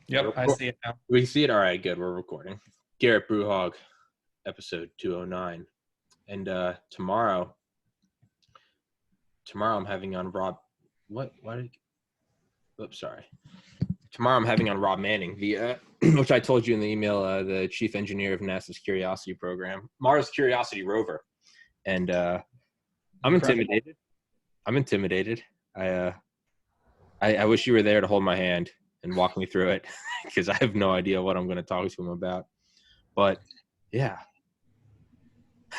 Yep, I see it now. We see it. All right, good. We're recording. Garrett Brewhog, episode 209, and tomorrow I'm having on Rob. What? Why did? Oops, sorry. Tomorrow I'm having on Rob Manning, the which I told you in the email, the chief engineer of NASA's Curiosity program, Mars Curiosity rover, and I'm intimidated. I wish you were there to hold my hand and walk me through it because I have no idea what I'm going to talk to him about. But yeah,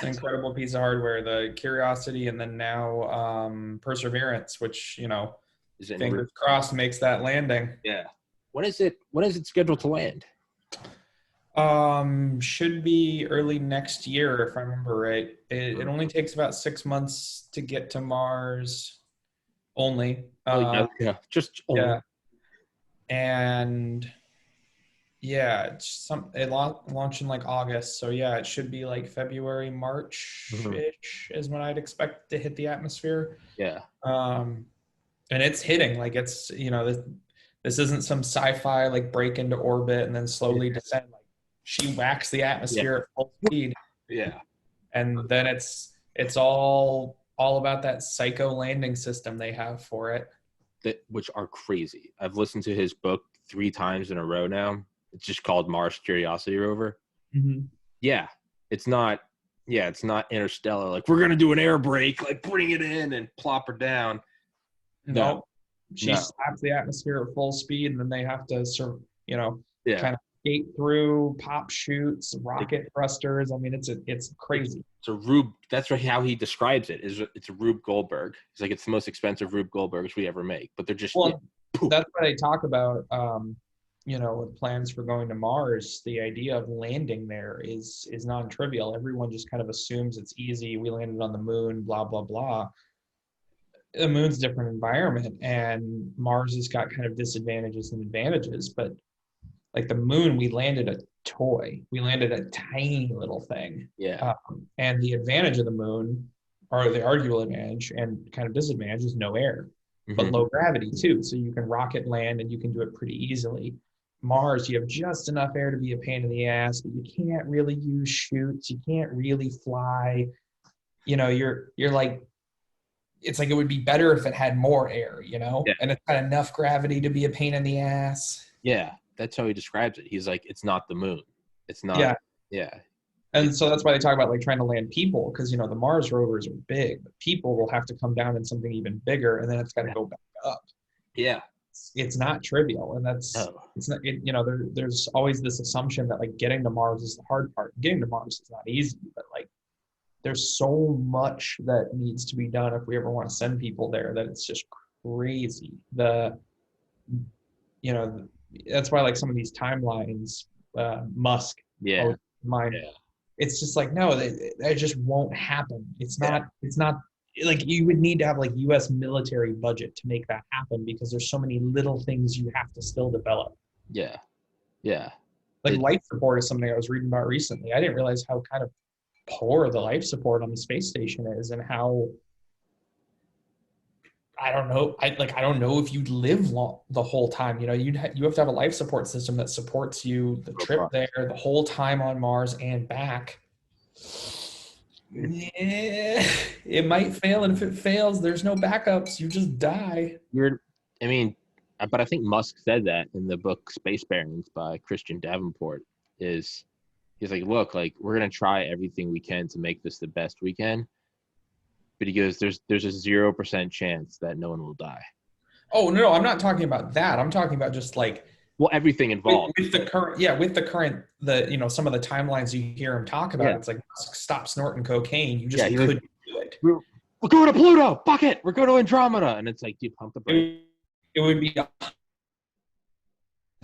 An incredible piece of hardware, the Curiosity, and then now Perseverance, which, is it fingers crossed makes that landing. Yeah. When is it scheduled to land? Should be early next year, if I remember right. It only takes about 6 months to get to Mars. Only. Just only. Yeah. And yeah, it launched in like August, so yeah, it should be like February, March-ish is when I'd expect to hit the atmosphere. Yeah. And it's hitting, like it's, this isn't some sci-fi like break into orbit and then slowly descend. Like she whacks the atmosphere at full speed. Yeah. And then it's all about that psycho landing system they have for it. Which are crazy. I've listened to his book 3 times in a row now. It's just called Mars Curiosity rover. Mm-hmm. Yeah. It's not interstellar. Like we're going to do an air brake, like bring it in and plop her down. No. She slaps the atmosphere at full speed, and then they have to kind of skate through, pop chutes, rocket thrusters. I mean, it's crazy. It's a Rube. That's how he describes it. It's a Rube Goldberg. It's like it's the most expensive Rube Goldbergs we ever make. But they're just that's what they talk about. With plans for going to Mars, the idea of landing there is non-trivial. Everyone just kind of assumes it's easy. We landed on the moon, blah blah blah. The moon's a different environment, and Mars has got kind of disadvantages and advantages. But like the moon, we landed a toy. We landed a tiny little thing. Yeah. And the advantage of the moon, or the arguable advantage and kind of disadvantage, is no air, but low gravity too. So you can rocket land and you can do it pretty easily. Mars, you have just enough air to be a pain in the ass, but you can't really use chutes. You can't really fly. You're like, it's like it would be better if it had more air, and it's got enough gravity to be a pain in the ass. Yeah, that's how he describes it. He's like, it's not the moon. It's not. Yeah. And so that's why they talk about like trying to land people, because the Mars rovers are big, but people will have to come down in something even bigger, and then it's got to go back up. Yeah, it's not trivial, and it's not. There's always this assumption that like getting to Mars is the hard part. Getting to Mars is not easy, but like there's so much that needs to be done if we ever want to send people there that it's just crazy. That's why like some of these timelines, Musk, it's just like, no, that just won't happen. It's not like you would need to have like US military budget to make that happen, because there's so many little things you have to still develop. Yeah. Like life support is something I was reading about recently. I didn't realize how kind of poor the life support on the space station is, and how I don't know if you'd live long the whole time. You have to have a life support system that supports you the trip there, the whole time on Mars and back. Yeah, it might fail, and if it fails, there's no backups. You just die. But I think Musk said that in the book Space Barons by Christian Davenport. He's like, look, like we're gonna try everything we can to make this the best we can, but he goes, there's a 0% chance that no one will die. Oh no, I'm not talking about that. I'm talking about just like everything involved with the current some of the timelines you hear him talk about. It's like, stop snorting cocaine. You just couldn't do it. We're going to Pluto. Fuck it. We're going to Andromeda, and it's like, do you pump the brake? It would be a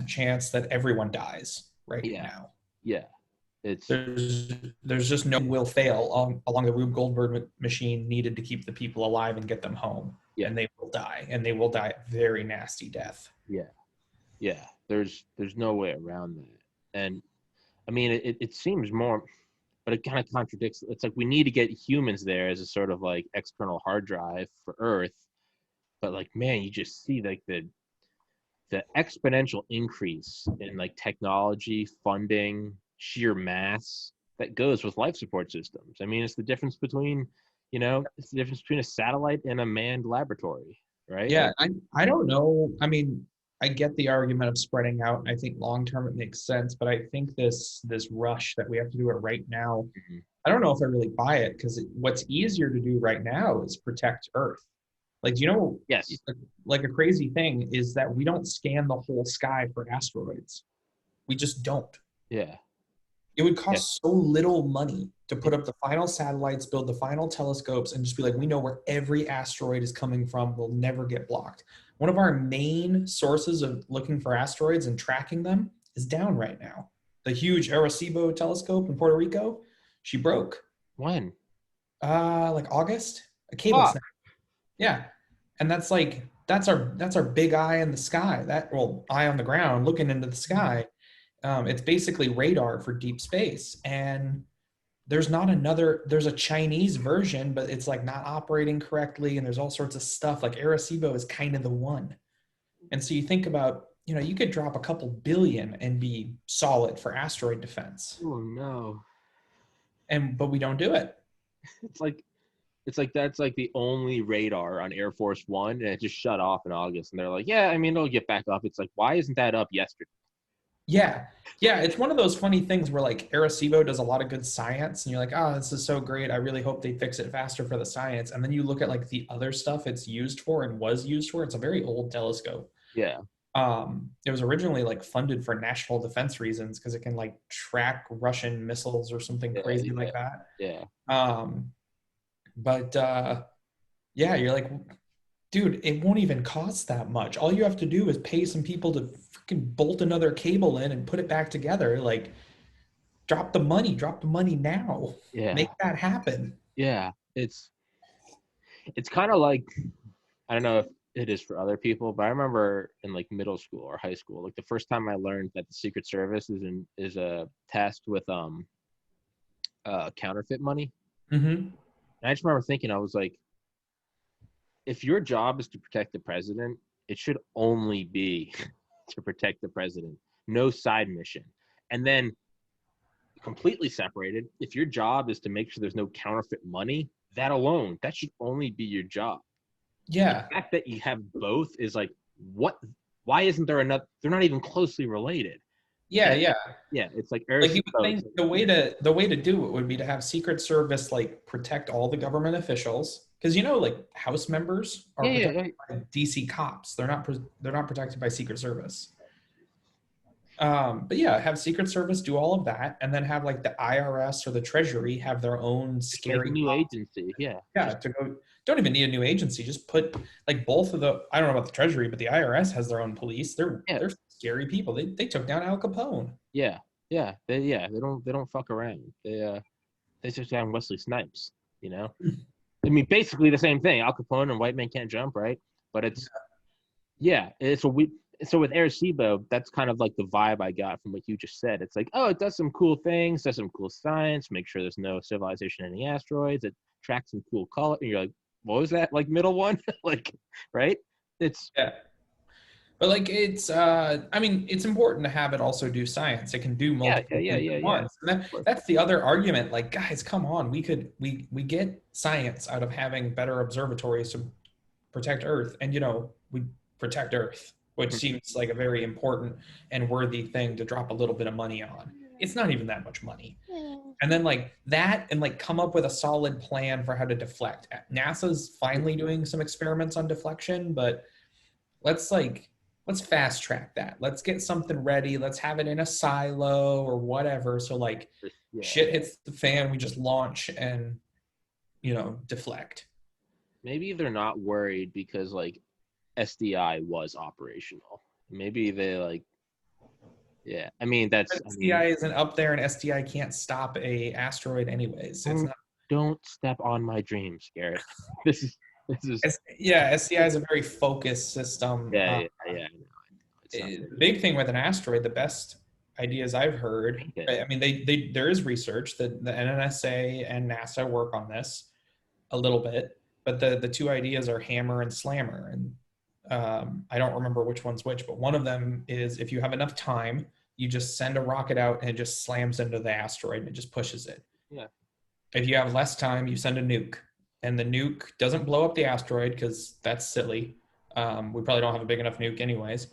chance that everyone dies now. Yeah. There's just no will fail along the Rube Goldberg machine needed to keep the people alive and get them home. Yeah. And they will die, a very nasty death. Yeah. There's no way around that. And I mean, it seems more, but it kind of contradicts. It's like we need to get humans there as a sort of like external hard drive for Earth. But like, man, you just see like the the exponential increase in like technology, funding, sheer mass that goes with life support systems. I mean, it's the difference between, it's the difference between a satellite and a manned laboratory, right? Yeah, Like, I don't know. I mean, I get the argument of spreading out. I think long term it makes sense, but I think this rush that we have to do it right now, mhm. I don't know if I really buy it because what's easier to do right now is protect Earth. Like, Yes. like a crazy thing is that we don't scan the whole sky for asteroids. We just don't. Yeah. It would Yeah. cost so little money to put up the final satellites, build the final telescopes, and just be like, we know where every asteroid is coming from. We'll never get blocked. One of our main sources of looking for asteroids and tracking them is down right now. The huge Arecibo telescope in Puerto Rico, she broke. When? Like August, a cable Fuck. snap. Yeah, and that's our big eye in the sky. That well, eye on the ground looking into the sky. It's basically radar for deep space, and there's a Chinese version, but it's like not operating correctly, and there's all sorts of stuff. Like Arecibo is kind of the one, and so you think about you could drop a couple billion and be solid for asteroid defense, Oh no. but we don't do it. It's like that's like the only radar on Air Force One, and it just shut off in August. And they're like, yeah, I mean, it'll get back up. It's like, why isn't that up yesterday? Yeah. Yeah. It's one of those funny things where like Arecibo does a lot of good science and you're like, oh, this is so great. I really hope they fix it faster for the science. And then you look at like the other stuff it's used for and was used for. It's a very old telescope. Yeah. It was originally like funded for national defense reasons because it can like track Russian missiles or something Yeah. crazy Yeah. like that. Yeah. Um, but yeah, you're like, dude, it won't even cost that much. All you have to do is pay some people to freaking bolt another cable in and put it back together. Like, drop the money now. Yeah. Make that happen. Yeah. It's kind of like, I don't know if it is for other people, but I remember in like middle school or high school, like the first time I learned that the Secret Service is tasked with counterfeit money. Mm-hmm. And I just remember thinking, I was like, if your job is to protect the president, it should only be to protect the president, no side mission. And then completely separated, if your job is to make sure there's no counterfeit money, that should only be your job. The Yeah. fact that you have both is like, what? Why isn't there enough? They're not even closely related. Yeah. And Yeah. yeah, it's like Like you would Arecibo. think the way to do it would be to have Secret Service like protect all the government officials because like House members are Yeah, yeah, protected yeah, by DC cops. They're not protected by Secret Service. But yeah, have Secret Service do all of that, and then have like the IRS or the Treasury have their own just make a scary new cop. agency. Yeah, Yeah, just to go. Don't even need a new agency. Just put like both of the. I don't know about the Treasury, but the IRS has their own police. They're yeah, they're scary people. They took down Al Capone. yeah, they don't fuck around. They took down Wesley Snipes. You know, I mean, basically the same thing. Al Capone and White Man Can't Jump, right? But it's yeah. So with Arecibo, that's kind of like the vibe I got from what you just said. It's like, oh, it does some cool things, does some cool science, make sure there's no civilization in the asteroids. It tracks some cool color, and you're like, what was that like middle one? Like, right? It's Yeah. But like I mean it's important to have it also do science. It can do yeah, multiple yeah, yeah, things yeah, at yeah. once. And that's the other argument. Like, guys, come on. We get science out of having better observatories to protect Earth. And we protect Earth, which seems like a very important and worthy thing to drop a little bit of money on. It's not even that much money. And then like that and like come up with a solid plan for how to deflect. NASA's finally doing some experiments on deflection, but let's like let's fast track that. Let's get something ready. Let's have it in a silo or whatever. So like Yeah. shit hits the fan, we just launch and deflect. Maybe they're not worried because like SDI was operational. Maybe they like yeah. I mean that's I mean SDI isn't up there, and SDI can't stop a asteroid anyways. It's not. don't step on my dreams, Garrett. This is this is Yeah, SDI is a very focused system. yeah. It's not The big thing with an asteroid, the best ideas I've heard. I mean, there is research that the NNSA and NASA work on this a little bit, but the two ideas are hammer and slammer, and I don't remember which one's which, but one of them is if you have enough time, you just send a rocket out and it just slams into the asteroid and it just pushes it. Yeah. If you have less time, you send a nuke, and the nuke doesn't blow up the asteroid because that's silly. We probably don't have a big enough nuke, anyways.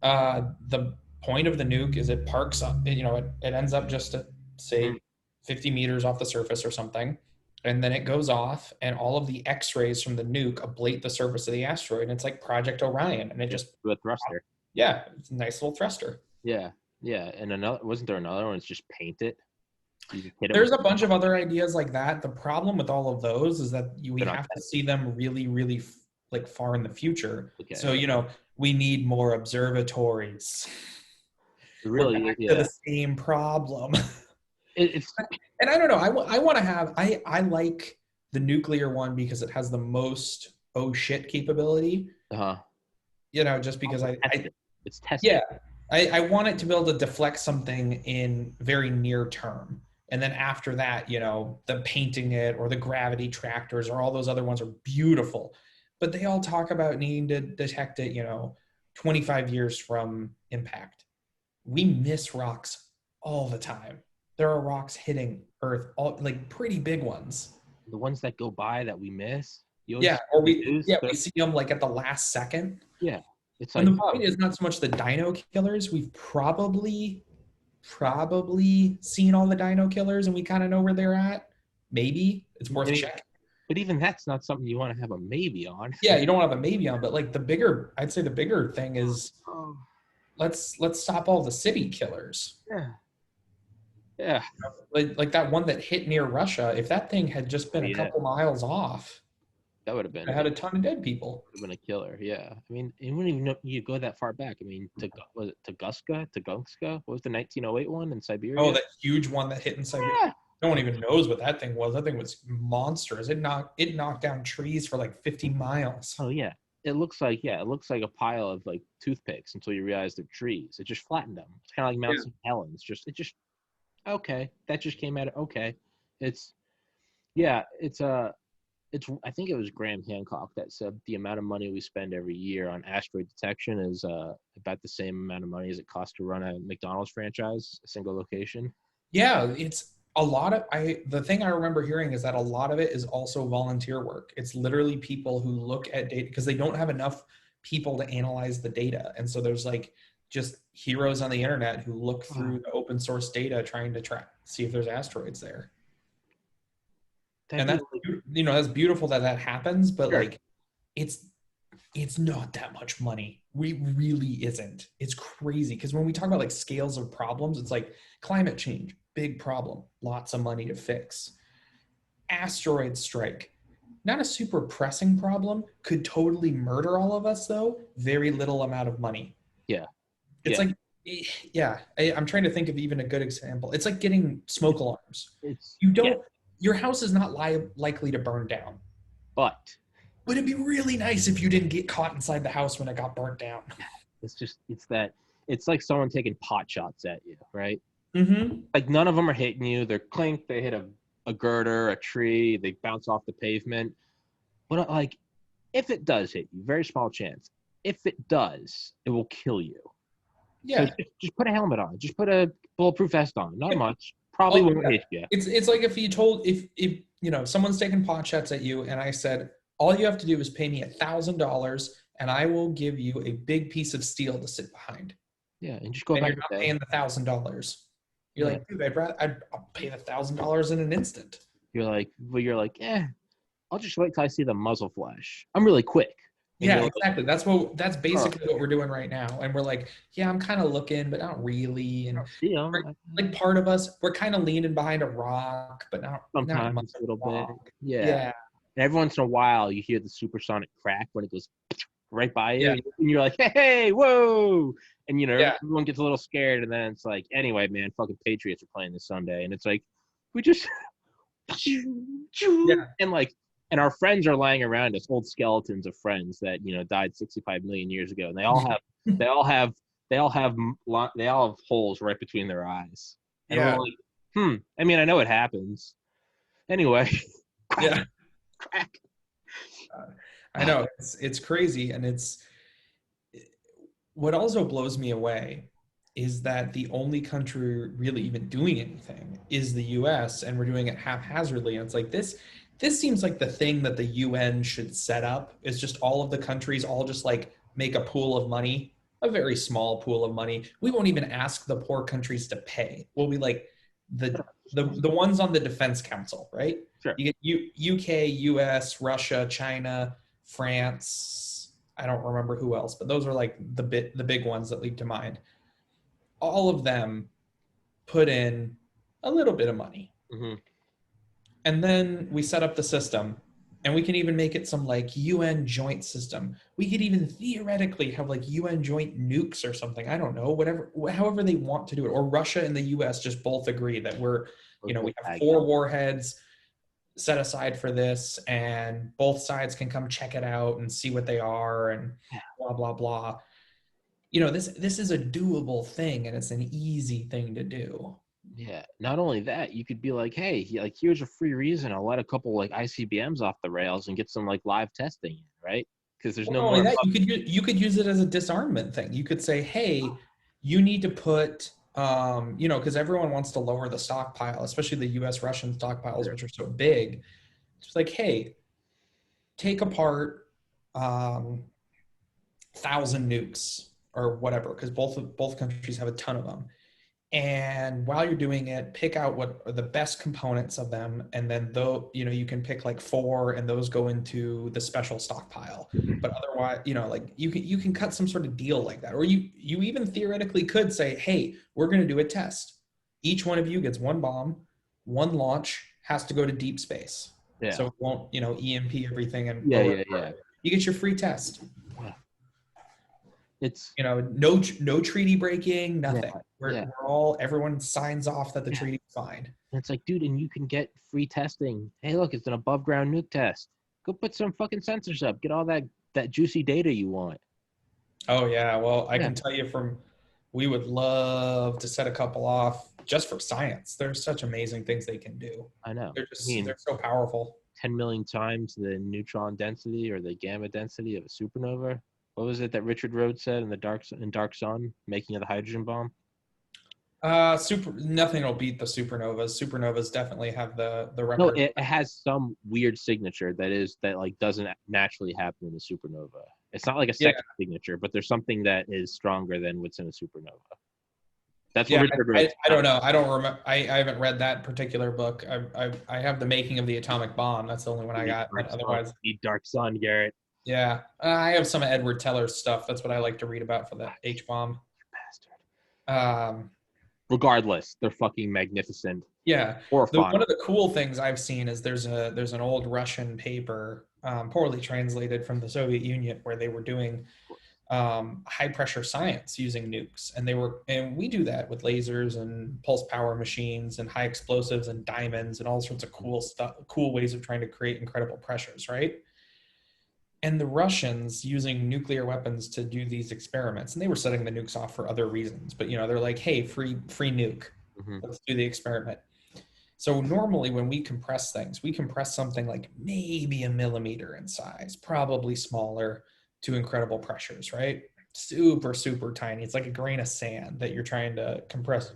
The point of the nuke is it parks up, it ends up just at, Mhm. say, 50 meters off the surface or something. And then it goes off, and all of the X-rays from the nuke ablate the surface of the asteroid. And it's like Project Orion, and it Yeah. just, With thruster. yeah, it's a nice little thruster. Yeah. Yeah. And another, wasn't there another one? It's just paint it. You just hit it with, There's a bunch of other ideas like that. The problem with all of those is that we they're not have to see them really, really like far in the future. okay. So, we need more observatories. We're Really, back to yeah. the same problem. It's, And I don't know. I want to have. I like the nuclear one because it has the most oh shit capability. uh, Just because also tested. It's yeah, tested. I want it to be able to deflect something in very near term. And then after that, the painting it or the gravity tractors or all those other ones are beautiful. But they all talk about needing to detect it, 25 years from impact. We miss rocks all the time. There are rocks hitting Earth, all like pretty big ones. The ones that go by that we miss, you always Yeah, see or in the news. we see them like at the last second. Yeah. It's And like, the oh, point is not so much the dino killers. We've probably seen all the dino killers and we kind of know where they're at. Maybe it's I worth mean, checking. but even that's not something you want to have a maybe on. Yeah, you don't want to have a maybe on, but like I'd say the bigger thing is Oh, let's stop all the city killers. yeah. Yeah. Like that one that hit near Russia. If that thing had just Oh, been a yeah. couple miles off, That would have been it had a ton of dead people. a killer. Yeah. I mean, you wouldn't even know you go that far back. I mean, was it Tunguska? What was the 1908 one in Oh, Siberia? that huge one that hit in Siberia. Yeah. No one even knows what that thing was. That thing was monstrous. It knocked down trees for like 50 miles. Oh yeah. It looks like a pile of like toothpicks until you realize they're trees. It just flattened them. It's kind of like Mount Yeah. St. Helens. It just okay. That just came out of okay. It's yeah. It's I think it was Graham Hancock that said the amount of money we spend every year on asteroid detection is about the same amount of money as it costs to run a McDonald's franchise, a single location. Yeah, it's a lot of the thing I remember hearing is that a lot of it is also volunteer work. It's literally people who look at data because they don't have enough people to analyze the data. And so there's like just heroes on the internet who look through the open source data trying to see if there's asteroids there. That'd And be that's like, that's beautiful that happens, but sure. like it's it's not that much money. We really isn't. It's crazy because when we talk about like scales of problems, it's like climate change, big problem, lots of money to fix. Asteroid strike, not a super pressing problem, could totally murder all of us though, very little amount of money. Yeah. It's Yeah. like, yeah, I'm trying to think of even a good example. It's like getting smoke alarms. It's You yeah. don't, your house is not likely to burn down. But But it'd be really nice if you didn't get caught inside the house when it got burnt down. it's like someone taking pot shots at you, right? Mm-hmm. Like none of them are hitting you. They're clink, they hit a girder, a tree, they bounce off the pavement. But like if it does hit you, very small chance. If it does, it will kill you. So Yeah. just put a helmet on. Just put a bulletproof vest on. Not much. Probably Oh, won't yeah. hit you. It's like if you told if someone's taking pot shots at you and I said all you have to do is pay me $1,000 and I will give you a big piece of steel to sit behind Yeah, and just go and about you're your not day. paying the $1,000. You're Yeah. like, dude, I'll pay the $1,000 in an instant. You're like, I'll just wait till I see the muzzle flash. I'm really quick. And Yeah, you're exactly. That's oh, basically what we're doing right now. And we're like, yeah, I'm kind of looking, but not really. And see them like part of us, we're kind of leaning behind a rock, but not much sometimes a of little a bit. rock. Yeah. Yeah. And every once in a while, you hear the supersonic crack when it goes right by you, Yeah. and you're like, hey, whoa, and Yeah. everyone gets a little scared, and then it's like, anyway, man, fucking Patriots are playing this Sunday, and it's like, we just, Yeah. and like, and our friends are lying around us, old skeletons of friends that died 65 million years ago, and they all have, they all have, they all have, they all have holes right between their eyes, and we're Yeah. like, I mean, I know it happens. Anyway, Yeah. crack. I know it's crazy, and what also blows me away is that the only country really even doing anything is the US, and we're doing it haphazardly. And it's like this seems like the thing that the UN should set up, is just all of the countries all just like make a pool of money, a very small pool of money. We won't even ask the poor countries to pay. We'll be like the ones on the defense council, right? Sure. You get UK, US, Russia, China, France. I don't remember who else, but those are like the big ones that leap to mind. All of them put in a little bit of money. Mm-hmm. And then we set up the system, and we can even make it some like UN joint system. We could even theoretically have like UN joint nukes or something. I don't know, whatever, however they want to do it. Or Russia and the US just both agree that we have 4 warheads set aside for this, and both sides can come check it out and see what they are, and blah, blah, blah. This is a doable thing, and it's an easy thing to do. Yeah. Not only that, you could be like, hey, like here's a free reason. I'll let a couple like ICBMs off the rails and get some like live testing, right? Because there's no more. That, you could use it as a disarmament thing. You could say, hey, you need to put, because everyone wants to lower the stockpile, especially the U.S. Russian stockpiles, which are so big. It's like, hey, take apart 1,000 nukes or whatever, because both countries have a ton of them. And while you're doing it, pick out what are the best components of them, and then you can pick like 4, and those go into the special stockpile. But otherwise, like you can cut some sort of deal like that, or you even theoretically could say, hey, we're going to do a test. Each one of you gets 1 bomb, 1 launch, has to go to deep space, so it won't EMP everything, and yeah. You get your free test. It's no treaty breaking, nothing. Everyone signs off that the treaty's fine. And it's like, dude, and you can get free testing. Hey, look, it's an above ground nuke test. Go put some fucking sensors up. Get all that juicy data you want. Oh yeah, well, I can tell you we would love to set a couple off just for science. There's such amazing things they can do. I know. They're so powerful. 10 million times the neutron density or the gamma density of a supernova. What was it that Richard Rhodes said in Dark Sun, making of the hydrogen bomb? Nothing will beat the supernovas. Supernovas definitely have the record. No, it has some weird signature that like doesn't naturally happen in a supernova. It's not like a second signature, but there's something that is stronger than what's in a supernova. That's what Richard Rhodes. I don't know. I don't remember. I haven't read that particular book. I have The Making of the Atomic Bomb. That's the only one I got. Otherwise, Dark Sun, Garrett. Yeah, I have some Edward Teller's stuff. That's what I like to read about for the H-bomb. You bastard. Regardless, they're fucking magnificent. Yeah. One of the cool things I've seen is there's an old Russian paper, poorly translated, from the Soviet Union, where they were doing high pressure science using nukes, and we do that with lasers and pulse power machines and high explosives and diamonds and all sorts of cool ways of trying to create incredible pressures, right? And the Russians using nuclear weapons to do these experiments, and they were setting the nukes off for other reasons, but they're like, hey, free nuke, let's do the experiment. So normally when we compress things, we compress something like maybe a millimeter in size, probably smaller, to incredible pressures, right? Super, super tiny. It's like a grain of sand that you're trying to compress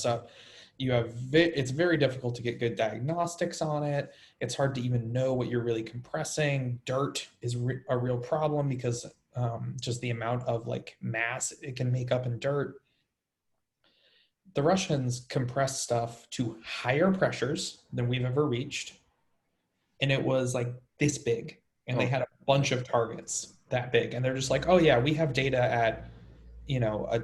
up. It's very difficult to get good diagnostics on it. It's hard to even know what you're really compressing. Dirt is a real problem because just the amount of like mass it can make up in dirt. The Russians compress stuff to higher pressures than we've ever reached. And it was like this big. And they had a bunch of targets that big. And they're just like, oh yeah, we have data at, a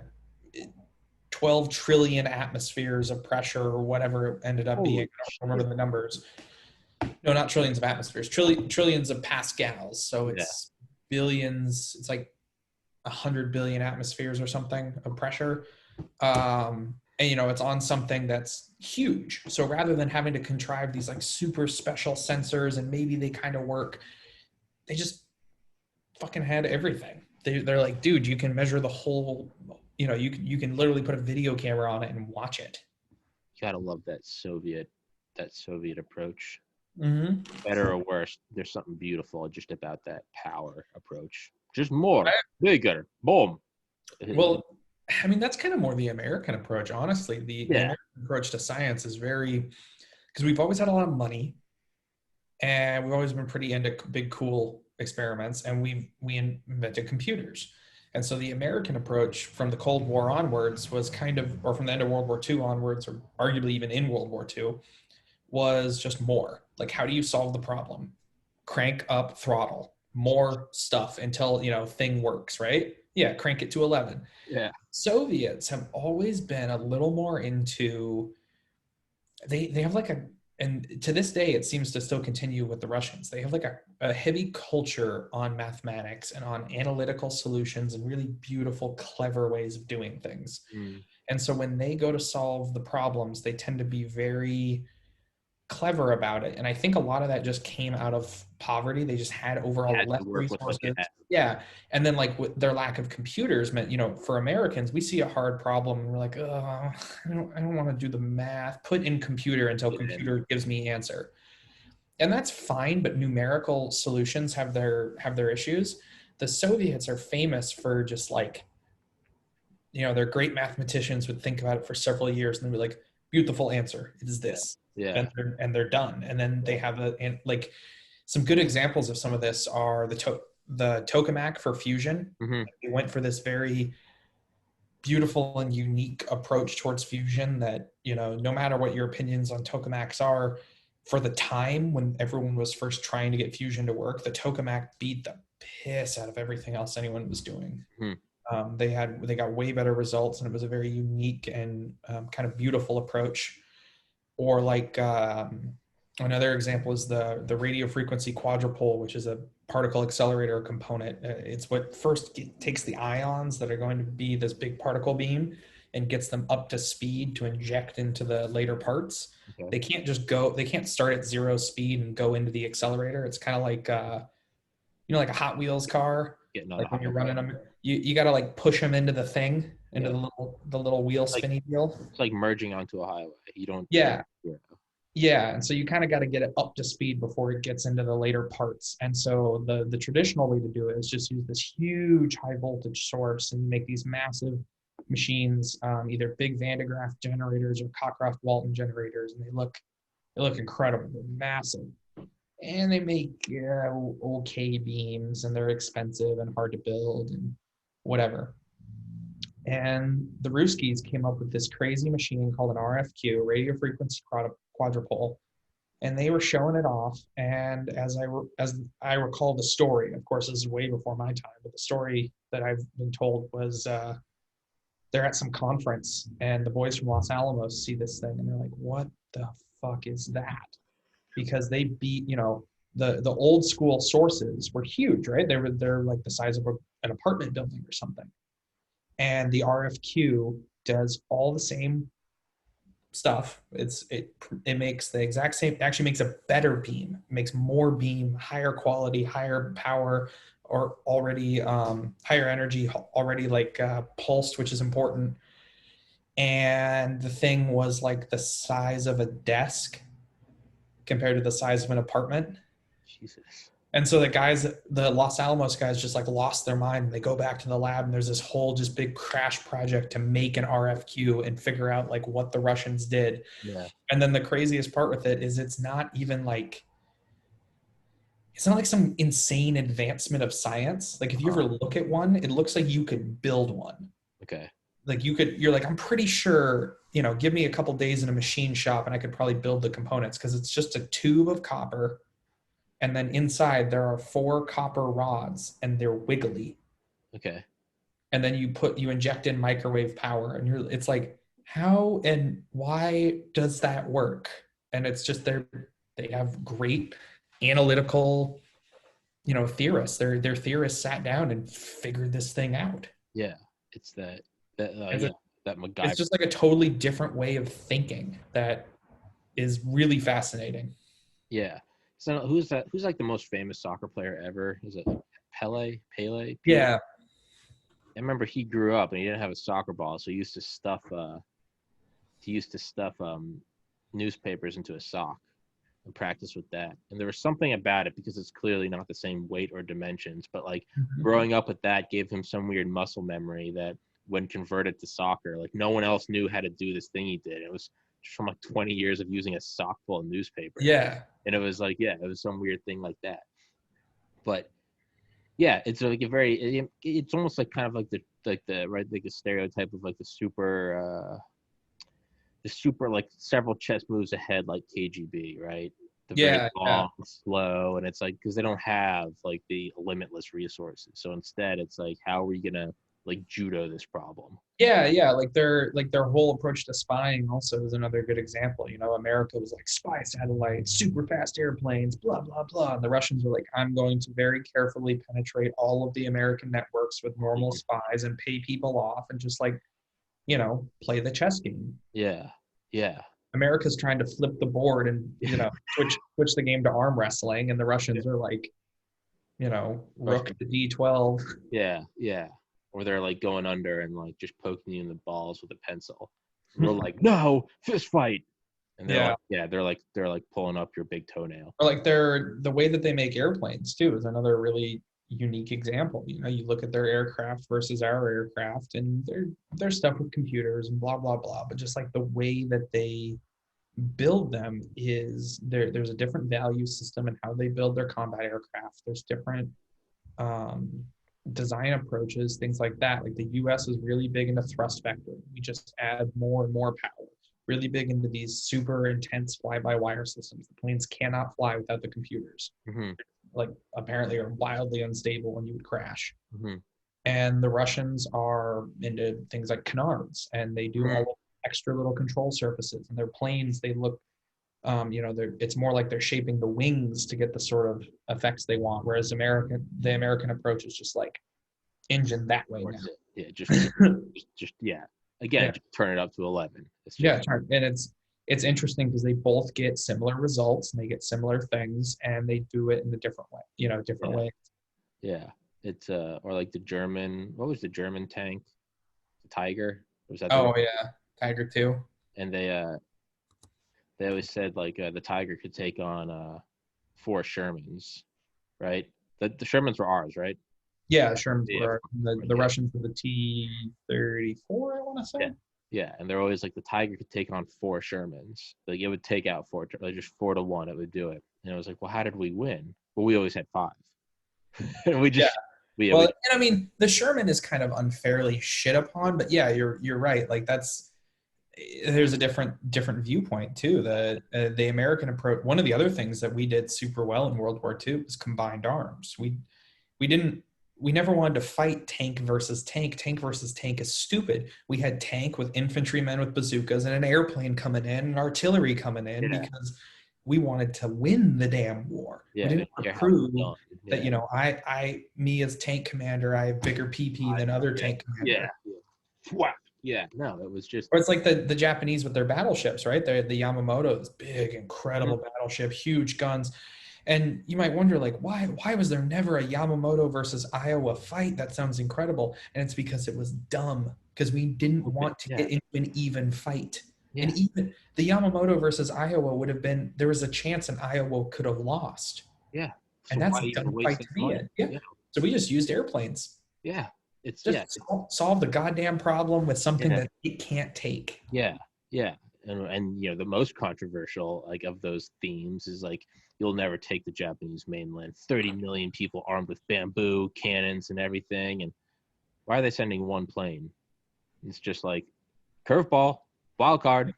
12 trillion atmospheres of pressure or whatever it ended up being. I don't remember the numbers. No, not trillions of atmospheres, trillions of pascals. So it's billions, it's like 100 billion atmospheres or something of pressure. And it's on something that's huge. So rather than having to contrive these like super special sensors and maybe they kind of work, they just fucking had everything. They're like, dude, you can measure the whole, you can literally put a video camera on it and watch it. You gotta love that Soviet approach. Hmm. better or worse, there's something beautiful just about that power approach. Just more, bigger, boom. Well, I mean, that's kind of more the American approach, honestly. The Yeah, American approach to science is very, because we've always had a lot of money and we've always been pretty into big, cool experiments, and we invented computers. And so the American approach from the Cold War onwards was kind of, or from the end of World War II onwards, or arguably even in World War II, was just more. Like, how do you solve the problem? Crank up throttle, more stuff until, thing works, right? Yeah, crank it to 11. yeah, Soviets have always been a little more into, they have like a, and to this day it seems to still continue with the Russians. They have like a heavy culture on mathematics and on analytical solutions and really beautiful, clever ways of doing things. mm. And so when they go to solve the problems, they tend to be very clever about it. And I think a lot of that just came out of poverty. They just had overall Had less to work with what you resources. had. Yeah. And then like with their lack of computers meant, for Americans, we see a hard problem and we're like, oh, I don't want to do the math. Put in computer until Yeah, computer gives me answer. And that's fine, but numerical solutions have their issues. The Soviets are famous for just like, they're great mathematicians, would think about it for several years and they'd be like, beautiful answer. It is yeah, this. yeah. And they're done. And then they have and like some good examples of some of this are the tokamak for fusion. Hmm. They went for this very beautiful and unique approach towards fusion that, no matter what your opinions on tokamaks are, for the time when everyone was first trying to get fusion to work, the tokamak beat the piss out of everything else anyone was doing. Hmm. They got way better results, and it was a very unique and kind of beautiful approach. Or like another example is the radio frequency quadrupole, which is a particle accelerator component. It's what first takes the ions that are going to be this big particle beam and gets them up to speed to inject into the later parts. Okay. They can't start at zero speed and go into the accelerator. It's kind of like like a Hot Wheels car. Getting on a Like when you're highway. running them, you got to like push them into the thing, into Yeah, the little wheel like spinny deal. it's like merging onto a highway. You don't start. Yeah, Yeah. yeah, and so you kind of got to get it up to speed before it gets into the later parts. And so the traditional way to do it is just use this huge high voltage source and make these massive machines, either big Van de Graaff generators or Cockcroft Walton generators, and they look incredible. They're massive, and they make okay beams, and they're expensive and hard to build and whatever. And the Ruskies came up with this crazy machine called an RFQ, radio frequency quadrupole, and they were showing it off. And as I recall the story, of course, this is way before my time, but the story that I've been told was they're at some conference, and the boys from Los Alamos see this thing, and they're like, "What the fuck is that?" Because they beat, the old school sources were huge, right? They're like the size of an apartment building or something, and the RFQ does all the same stuff. It makes the exact same, actually makes a better beam, makes more beam, higher quality, higher power, or already higher energy, already like pulsed, which is important. And the thing was like the size of a desk compared to the size of an apartment. Jesus. And so the Los Alamos guys just like lost their mind. They go back to the lab and there's this whole just big crash project to make an RFQ and figure out like what the Russians did. Yeah. And then the craziest part with it is it's not like some insane advancement of science. Like if you ever look at one, it looks like you could build one. Okay. Like you're like, I'm pretty sure, give me a couple days in a machine shop and I could probably build the components, because it's just a tube of copper. And then inside there are 4 copper rods and they're wiggly. Okay. And then you inject in microwave power, and it's like, how and why does that work? And it's just they have great analytical, theorists. Their theorists sat down and figured this thing out. Yeah. It's that It's, yeah, a, that it's MacGyver. just like a totally different way of thinking that is really fascinating. Yeah. So who's that? Who's like the most famous soccer player ever? Is it like Pele? Pele? Pele? Yeah. I remember he grew up and he didn't have a soccer ball, so he used to stuff newspapers into a sock. and practice with that. And there was something about it, because it's clearly not the same weight or dimensions, but like growing up with that gave him some weird muscle memory that when converted to soccer, like no one else knew how to do this thing he did. It was just from like 20 years of using a sock full of newspaper. Yeah. And it was like, yeah, it was some weird thing like that. But yeah, it's like a very, it's almost like kind of like the right, like the stereotype of like the super like several chess moves ahead, like KGB, right? The very Yeah. long, slow, and it's like because they don't have like the limitless resources. So instead, it's like, how are we gonna like judo this problem? Yeah. Like their whole approach to spying also is another good example. You know, America was like spy satellites, super fast airplanes, blah blah blah. And the Russians were like, I'm going to very carefully penetrate all of the American networks with normal spies and pay people off and just like, play the chess game. Yeah, yeah, America's trying to flip the board and switch the game to arm wrestling, and the Russians are like, rook to D12. yeah, yeah. Or they're like going under and like just poking you in the balls with a pencil. We're like, no, fist fight. And they're like, yeah, they're like pulling up your big toenail. Or like the way that they make airplanes too is another really unique example. You know, you look at their aircraft versus our aircraft, and they're stuff with computers and blah blah blah. But just like the way that they build them is there's a different value system in how they build their combat aircraft. There's different design approaches, things like that. Like the US is really big into thrust vector. We just add more and more power. Really big into these super intense fly-by-wire systems. The planes cannot fly without the computers. Like apparently are wildly unstable when you would crash. And the Russians are into things like canards, and they do all of extra little control surfaces. And their planes, they look, it's more like they're shaping the wings to get the sort of effects they want. Whereas the American approach is just like engine that way now. Yeah, just yeah. Again, just turn it up to 11. And it's interesting because they both get similar results and they get similar things, and they do it in a different way. Different ways. Yeah, it's or like the German. What was the German tank? The Tiger. Was that? Oh yeah, Tiger 2. And they always said like the Tiger could take on 4 Shermans, right? The Shermans were ours, right? Yeah, Shermans were the Russians were the T-34, I want to say. Yeah, and they're always like the Tiger could take on 4 Shermans. Like it would take out 4, like just 4-1. It would do it. And it was like, well, how did we win? Well, we always had 5. And we just and I mean, the Sherman is kind of unfairly shit upon, but yeah, you're right. Like there's a different viewpoint too. The American approach. One of the other things that we did super well in World War II was combined arms. We never wanted to fight tank versus tank. Tank versus tank is stupid. We had tank with infantrymen with bazookas and an airplane coming in and artillery coming in because we wanted to win the damn war. We didn't want to prove that, me as tank commander, I have bigger PP than other tank commander. Yeah, no, it was just. Or it's like the Japanese with their battleships, right? The Yamamoto, this big, incredible battleship, huge guns. And you might wonder, like, why was there never a Yamamoto versus Iowa fight? That sounds incredible. And it's because it was dumb, because we didn't want to get into an even fight. Yeah. And even the Yamamoto versus Iowa would have been, there was a chance an Iowa could have lost. Yeah. So and that's a dumb fight to be in. Yeah. So we just used airplanes. Yeah. It's just solve the goddamn problem with something that it can't take. Yeah. Yeah. And the most controversial like of those themes is like, you'll never take the Japanese mainland. 30 million people armed with bamboo cannons and everything. And why are they sending one plane? It's just like curveball, wild card.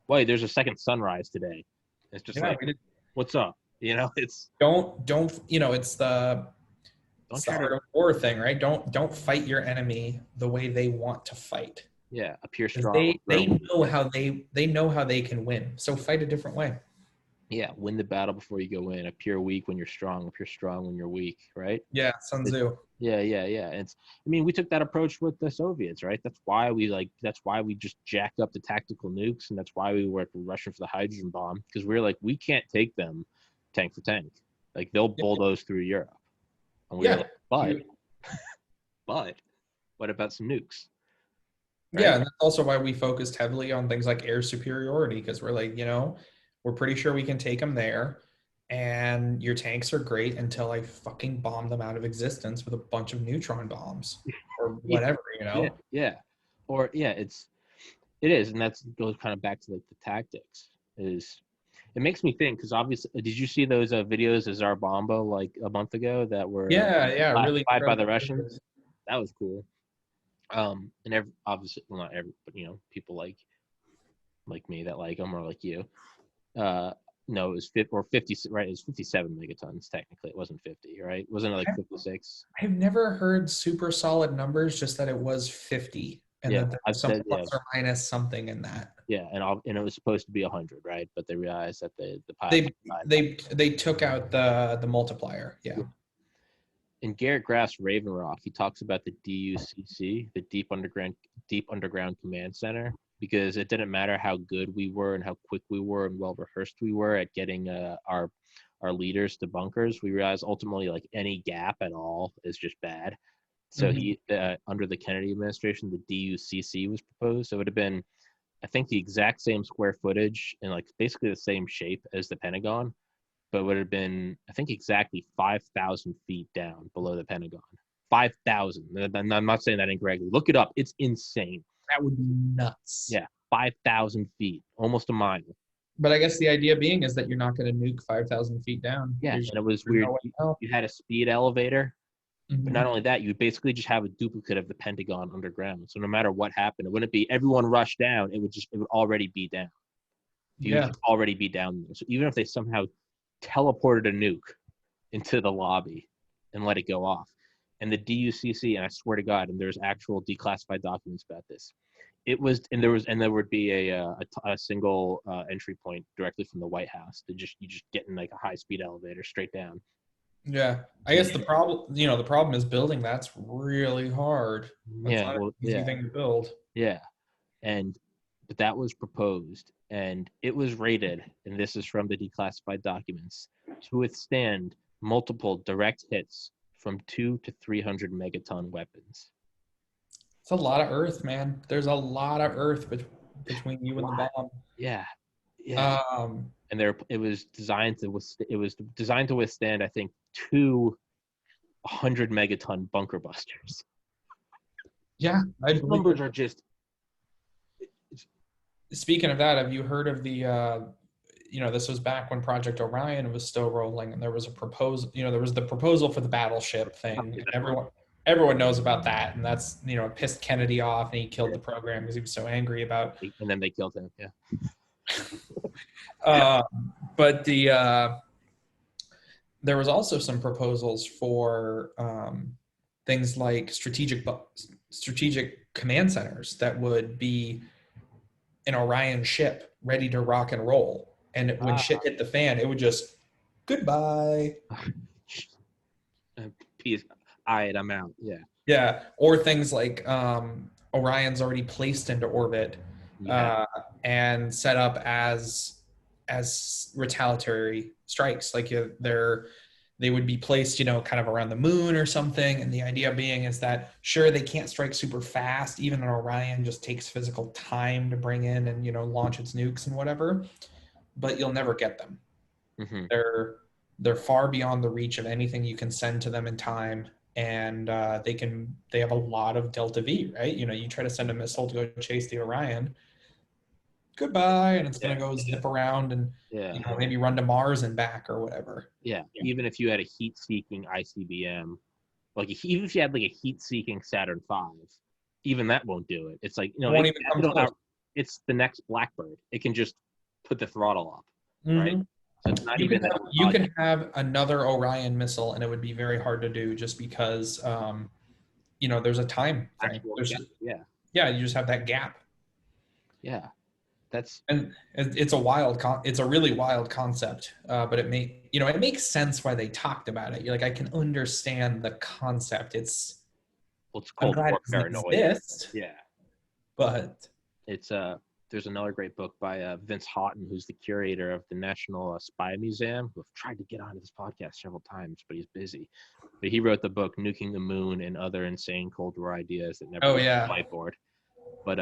Wait, there's a second sunrise today. It's just what's up? It's it's the art of war thing, right? Don't fight your enemy the way they want to fight. Yeah, appear strong. They know how they can win. So fight a different way. Yeah, win the battle before you go in. Appear weak when you're strong. Appear strong when you're weak, right? Yeah, Sun Tzu. Yeah. We took that approach with the Soviets, right? That's why we just jacked up the tactical nukes, and that's why we were rushing for the hydrogen bomb, because we were like, we can't take them tank for tank. Like they'll bulldoze through Europe. And we were like, but what about some nukes? Right? Yeah, and that's also why we focused heavily on things like air superiority, because we're like, We're pretty sure we can take them there. And your tanks are great until I fucking bomb them out of existence with a bunch of neutron bombs or whatever, you know? Yeah. Or it is, and that goes kind of back to like the tactics. Is it makes me think, because obviously, did you see those videos of Zarbomba like a month ago that were Really classified by the Russians? That was cool. And obviously, well, not every, but people like me that like them, or like you. No, it was 50, right? It was 57 megatons technically. It wasn't 50, right? Wasn't it like 56? I've never heard super solid numbers, just that it was 50, and that there's some plus or minus something in that. Yeah, and it was supposed to be 100, right? But they realized that they took out the multiplier. Yeah. In Garrett Graff's Raven Rock, he talks about the DUCC, the Deep Underground Command Center, because it didn't matter how good we were and how quick we were and well rehearsed we were at getting our leaders to bunkers. We realized ultimately, like, any gap at all is just bad. So he under the Kennedy administration, the DUCC was proposed. So it would have been, I think, the exact same square footage and like basically the same shape as the Pentagon, but it would have been, I think, exactly 5,000 feet down below the Pentagon. 5,000. I'm not saying that incorrectly. Look it up. It's insane. That would be nuts. Yeah, 5,000 feet, almost a mile. But I guess the idea being is that you're not going to nuke 5,000 feet down. Yeah, and it was weird. You had a speed elevator, but not only that, you would basically just have a duplicate of the Pentagon underground. So no matter what happened, it wouldn't be everyone rushed down. It would already be down. You would already be down there. So even if they somehow teleported a nuke into the lobby and let it go off, and the DUCC, and I swear to God, and there's actual declassified documents about this. It was, and there would be a single entry point directly from the White House to you just get in like a high speed elevator straight down. Yeah, I guess the problem is building that's really hard. That's not an easy thing to build. Yeah, but that was proposed, and it was rated, and this is from the declassified documents, to withstand multiple direct hits from 200 to 300 megaton weapons. It's a lot of Earth, man. There's a lot of Earth between you and the bomb. Yeah. And it was designed to withstand, I think, 200 megaton bunker busters. Yeah, the numbers are just. Speaking of that, have you heard of the? This was back when Project Orion was still rolling, and there was a proposal. There was the proposal for the battleship thing. And everyone knows about that, and that's it pissed Kennedy off, and he killed the program because he was so angry about. And then they killed him. Yeah. But there was also some proposals for things like strategic command centers that would be an Orion ship ready to rock and roll. And when shit hit the fan, it would just, goodbye. Peace. All right, I'm out. Yeah. Yeah. Or things like Orion's already placed into orbit and set up as retaliatory strikes. Like they would be placed, kind of around the moon or something. And the idea being is that, sure, they can't strike super fast. Even an Orion just takes physical time to bring in and, launch its nukes and whatever, but you'll never get them. Mm-hmm. They're far beyond the reach of anything you can send to them in time. And they have a lot of delta V, right? You try to send a missile to go chase the Orion, goodbye, and it's going to go zip around and maybe run to Mars and back or whatever. Yeah. Even if you had a heat-seeking ICBM, even if you had like a heat-seeking Saturn V, even that won't do it. It's like it's the next Blackbird. It can just put the throttle up, right? So it's not you can have another Orion missile, and it would be very hard to do just because there's a time frame. You just have that gap. Yeah. And it's a really wild concept, but it makes sense why they talked about it. You're like, I can understand the concept. It's called war paranoia. Yeah, but it's there's another great book by Vince Houghton, who's the curator of the National Spy Museum, who I've tried to get onto this podcast several times, but he's busy. But he wrote the book "Nuking the Moon and Other Insane Cold War Ideas That Never Went to the Whiteboard." But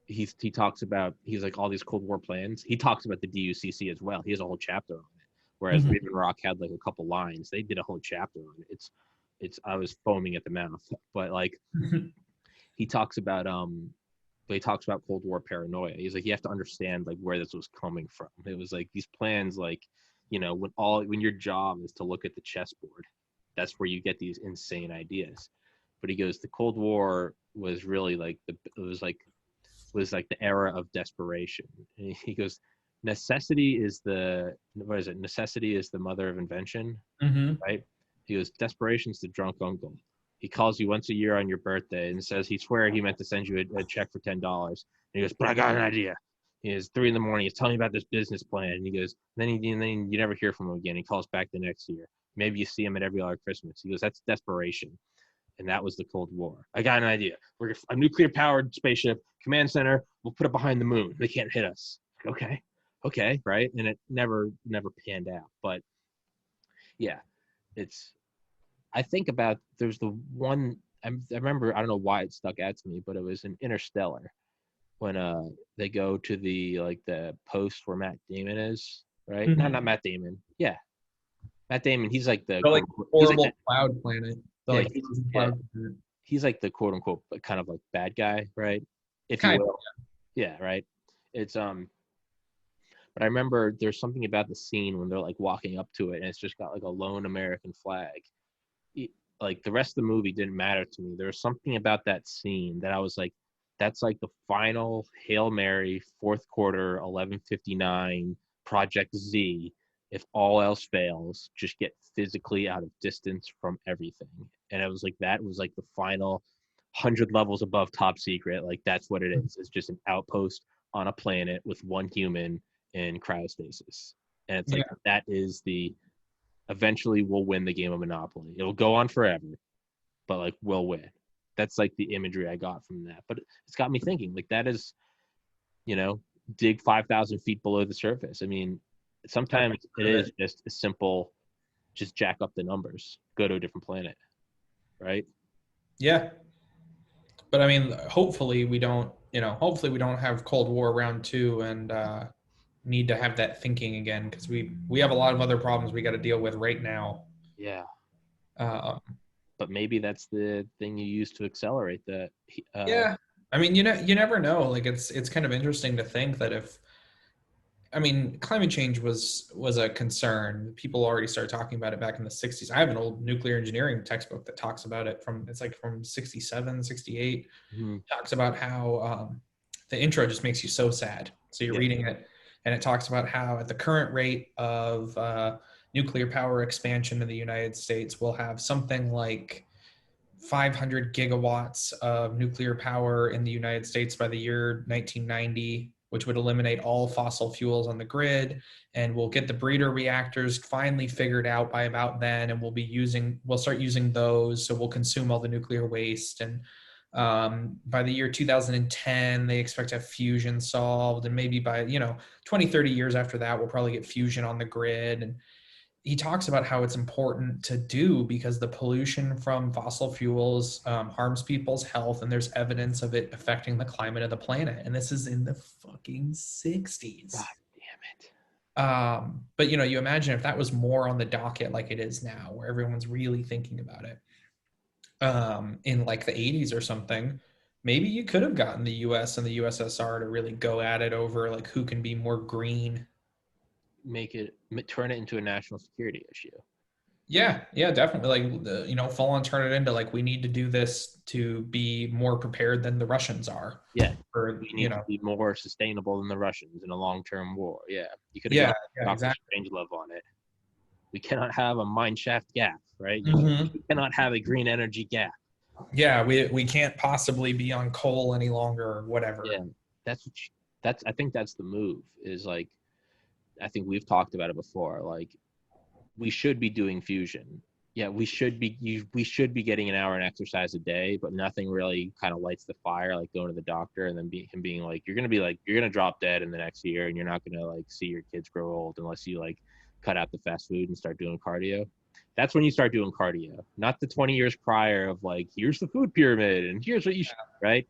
he talks about, he's like all these Cold War plans. He talks about the DUCC as well. He has a whole chapter on it. Whereas Mhm. Raven Rock had like a couple lines. They did a whole chapter on it. It's I was foaming at the mouth. But like he talks about he talks about Cold War paranoia. He's like, you have to understand like where this was coming from. It was like these plans, like, when your job is to look at the chessboard, that's where you get these insane ideas. But he goes, the Cold War was really like the era of desperation. And he goes, necessity is the what is it? Necessity is the mother of invention, Mhm. right? He goes, desperation's the drunk uncle. He calls you once a year on your birthday and says he swear he meant to send you a check for $10. And he goes, but I got an idea. He goes, 3 a.m. He's telling me about this business plan. And he goes, then you never hear from him again. He calls back the next year. Maybe you see him at every other Christmas. He goes, that's desperation. And that was the Cold War. I got an idea. We're a nuclear powered spaceship, command center. We'll put it behind the moon. They can't hit us. Okay, right? And it never panned out. But yeah, it's. I think about there's the one I remember. I don't know why it stuck out to me, but it was in Interstellar when they go to the post where Matt Damon is, right? Not Mhm. Matt Damon. Yeah, Matt Damon. He's like the The like he's like horrible that. cloud planet. The Yeah, like frozen yeah. cloud planet. He's like the quote unquote kind of like bad guy, right? If you Kind will. Yeah, right. It's but I remember there's something about the scene when they're like walking up to it and it's just got like a lone American flag. It, like the rest of the movie didn't matter to me. There was something about that scene that I was like, that's like the final Hail Mary, fourth quarter, 11:59, Project Z. If all else fails, just get physically out of distance from everything. And it was like that was like the final 100 levels above top secret. Like that's what it is. It's just an outpost on a planet with one human in cryostasis. And it's yeah. like that is the eventually we'll win the game of Monopoly. It'll go on forever, but like we'll win. That's like the imagery I got from that. But it's got me thinking like that is, you know, dig 5,000 feet below the surface. I mean, That's sometimes it part of is it. just a simple, just jack up the numbers, go to a different planet, right? Yeah. But I mean, hopefully we don't, hopefully we don't have Cold War round two and need to have that thinking again because we have a lot of other problems we got to deal with right now. Yeah. Uh, But maybe that's the thing you use to accelerate that. yeah, I mean, you never know. Like it's kind of interesting to think that if I mean, climate change was a concern. People already started talking about it back in the 60s. I have an old nuclear engineering textbook that talks about it from it's like from 67, 68. Mhm. Talks about how the intro just makes you so sad. So you're Yeah. reading it and it talks about how at the current rate of nuclear power expansion in the United States, we'll have something like 500 gigawatts of nuclear power in the United States by the year 1990, which would eliminate all fossil fuels on the grid. And we'll get the breeder reactors finally figured out by about then. And we'll start using those. So we'll consume all the nuclear waste. And by the year 2010, they expect to have fusion solved. And maybe by, 20, 30 years after that, we'll probably get fusion on the grid. And he talks about how it's important to do because the pollution from fossil fuels harms people's health and there's evidence of it affecting the climate of the planet, and this is in the fucking God 60s. damn it. But you imagine if that was more on the docket like it is now where everyone's really thinking about it in like the 80s or something. Maybe you could have gotten the US and the USSR to really go at it over like who can be more green. Turn it into a national security issue. Yeah, definitely. Like full on turn it into like we need to do this to be more prepared than the Russians are. Yeah, Or we need to be more sustainable than the Russians in a long-term war. Yeah, you could have yeah, gone yeah, Doctor exactly. Strangelove on it. We cannot have a mine shaft gap, right? Hmm. You cannot have a green energy gap. Yeah, we can't possibly be on coal any longer or Yeah, whatever. that's what that's. I think that's the move. Is like I think we've talked about it before. Like we should be doing fusion. Yeah, we should be getting an hour in exercise a day, but nothing really kind of lights the fire like going to the doctor and then him being like you're gonna drop dead in the next year and you're not gonna like see your kids grow old unless you like cut out the fast food and start doing cardio. That's when you start doing cardio, not the 20 years prior of like here's the food pyramid and here's what you should, right?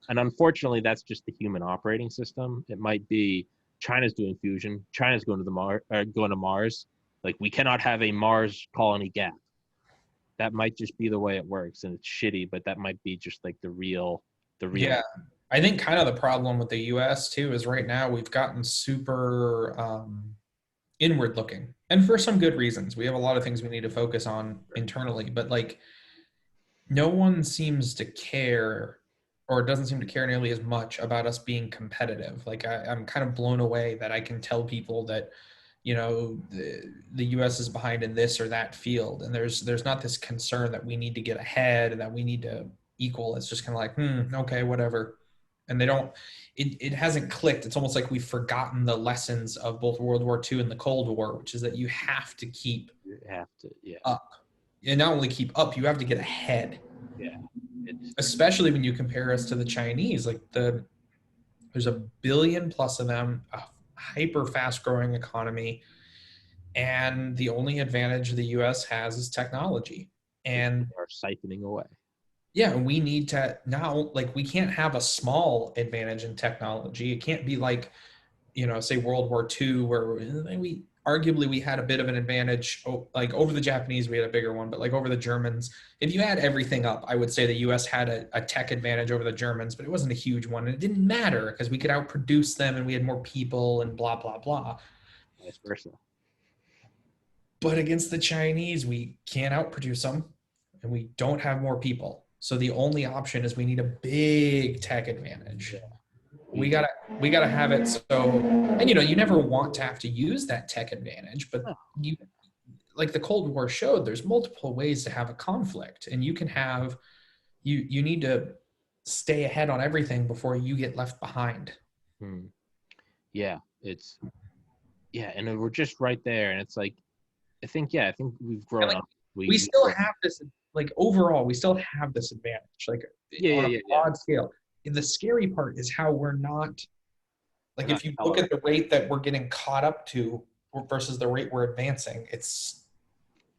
And unfortunately, that's just the human operating system. It might be China's doing fusion. China's going to going to Mars. Like, we cannot have a Mars colony gap. That might just be the way it works, and it's shitty. But that might be just like the real. Yeah. I think kind of the problem with the US too is right now we've gotten super inward looking. And for some good reasons. We have a lot of things we need to focus on internally, but like no one seems to care or doesn't seem to care nearly as much about us being competitive. Like I'm kind of blown away that I can tell people that, the US is behind in this or that field. And there's not this concern that we need to get ahead and that we need to equal. It's just kind of like, okay, whatever. And they don't, it hasn't clicked. It's almost like we've forgotten the lessons of both World War II and the Cold War, which is that you have to keep up. And not only keep up, you have to get ahead. Yeah. Especially when you compare us to the Chinese. Like there's a billion plus of them, a hyper fast growing economy. And the only advantage the US has is technology. And are siphoning away. Yeah, and we need to now, like, we can't have a small advantage in technology. It can't be like, say World War II, where we arguably had a bit of an advantage, like over the Japanese, we had a bigger one, but like over the Germans, if you add everything up, I would say the US had a tech advantage over the Germans, but it wasn't a huge one. And it didn't matter because we could outproduce them and we had more people and blah, blah, blah. Vice versa. But against the Chinese, we can't outproduce them and we don't have more people. So the only option is we need a big tech advantage. Yeah. We gotta have it. So, and you never want to have to use that tech advantage, but like the Cold War showed, there's multiple ways to have a conflict, and you can have, you need to stay ahead on everything before you get left behind. Yeah, and we're just right there, and it's like, I think we've grown up. We still have this, like, overall, we still have this advantage, like on a broad scale. And the scary part is how we're not, like, if you look at the rate that we're getting caught up to versus the rate we're advancing, it's,